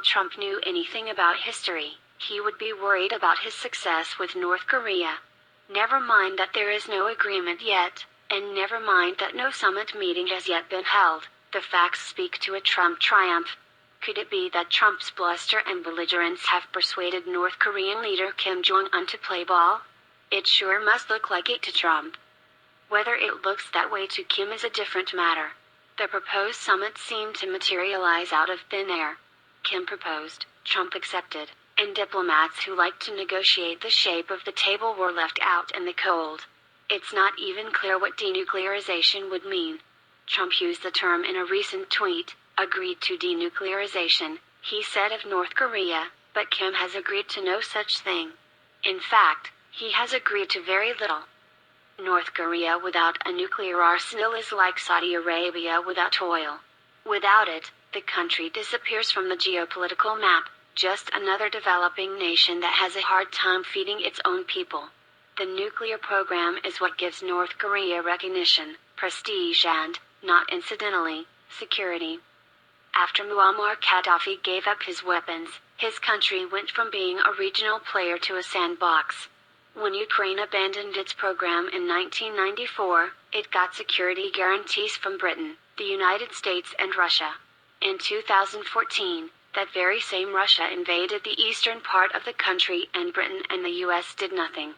Trump knew anything about history, he would be worried about his success with North Korea. Never mind that there is no agreement yet, and never mind that no summit meeting has yet been held, the facts speak to a Trump triumph. Could it be that Trump's bluster and belligerence have persuaded North Korean leader Kim Jong-un to play ball? It sure must look like it to Trump. Whether it looks that way to Kim is a different matter. The proposed summit seemed to materialize out of thin air. Kim proposed, Trump accepted, and diplomats who liked to negotiate the shape of the table were left out in the cold. It's not even clear what denuclearization would mean. Trump used the term in a recent tweet, agreed to denuclearization, he said of North Korea, but Kim has agreed to no such thing. In fact, he has agreed to very little. North Korea without a nuclear arsenal is like Saudi Arabia without oil. Without it, the country disappears from the geopolitical map, just another developing nation that has a hard time feeding its own people. The nuclear program is what gives North Korea recognition, prestige and, not incidentally, security. After Muammar Gaddafi gave up his weapons, his country went from being a regional player to a sandbox. When Ukraine abandoned its program in 1994, it got security guarantees from Britain, the United States and Russia. In 2014, that very same Russia invaded the eastern part of the country and Britain and the US did nothing.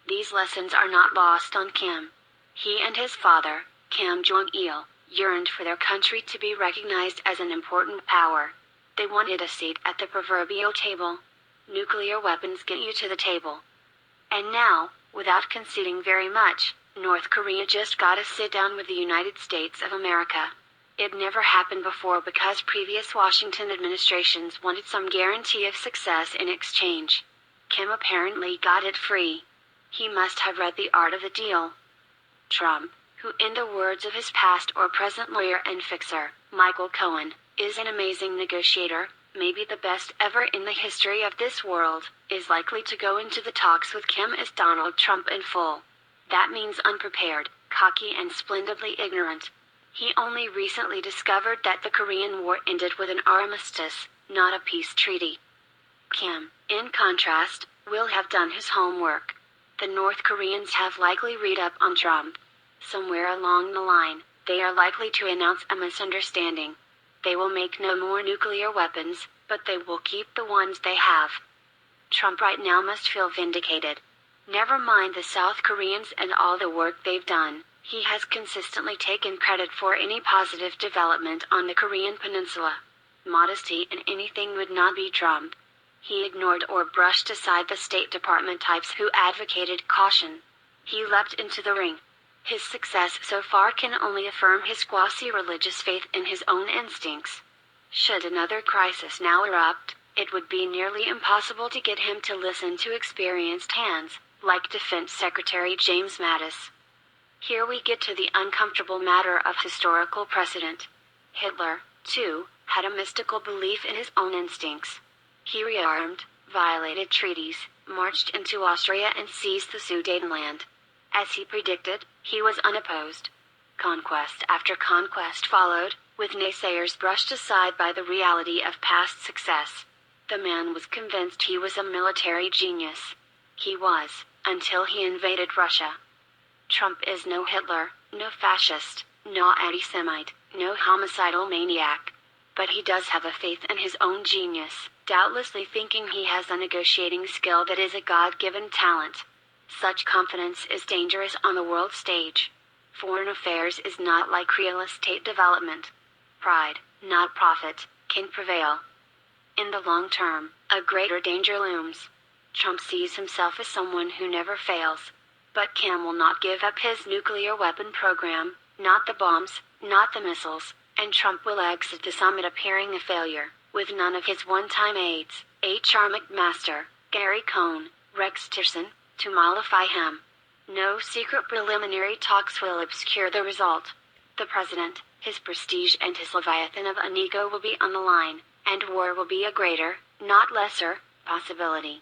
These lessons are not lost on Kim. He and his father, Kim Jong-il, yearned for their country to be recognized as an important power. They wanted a seat at the proverbial table. Nuclear weapons get you to the table. And now, without conceding very much, North Korea just gotta sit down with the United States of America. It never happened before because previous Washington administrations wanted some guarantee of success in exchange. Kim apparently got it free. He must have read The Art of the Deal. Trump, who in the words of his past or present lawyer and fixer, Michael Cohen, is an amazing negotiator, maybe the best ever in the history of this world, is likely to go into the talks with Kim as Donald Trump in full. That means unprepared, cocky and splendidly ignorant. He only recently discovered that the Korean War ended with an armistice, not a peace treaty. Kim, in contrast, will have done his homework. The North Koreans have likely read up on Trump. Somewhere along the line, they are likely to announce a misunderstanding. They will make no more nuclear weapons, but they will keep the ones they have. Trump right now must feel vindicated. Never mind the South Koreans and all the work they've done, he has consistently taken credit for any positive development on the Korean peninsula. Modesty in anything would not be Trump. He ignored or brushed aside the State Department types who advocated caution. He leapt into the ring. His success so far can only affirm his quasi-religious faith in his own instincts. Should another crisis now erupt, it would be nearly impossible to get him to listen to experienced hands, like Defense Secretary James Mattis. Here we get to the uncomfortable matter of historical precedent. Hitler, too, had a mystical belief in his own instincts. He rearmed, violated treaties, marched into Austria and seized the Sudetenland. As he predicted, he was unopposed. Conquest after conquest followed, with naysayers brushed aside by the reality of past success. The man was convinced he was a military genius. He was, until he invaded Russia. Trump is no Hitler, no fascist, no anti-Semite, no homicidal maniac. But he does have a faith in his own genius, doubtlessly thinking he has a negotiating skill that is a God-given talent. Such confidence is dangerous on the world stage. Foreign affairs is not like real estate development. Pride, not profit, can prevail. In the long term, a greater danger looms. Trump sees himself as someone who never fails. But Kim will not give up his nuclear weapon program, not the bombs, not the missiles, and Trump will exit the summit appearing a failure, with none of his one-time aides, H.R. McMaster, Gary Cohn, Rex Tillerson, to mollify him. No secret preliminary talks will obscure the result. The president, his prestige and his leviathan of an ego will be on the line, and war will be a greater, not lesser, possibility.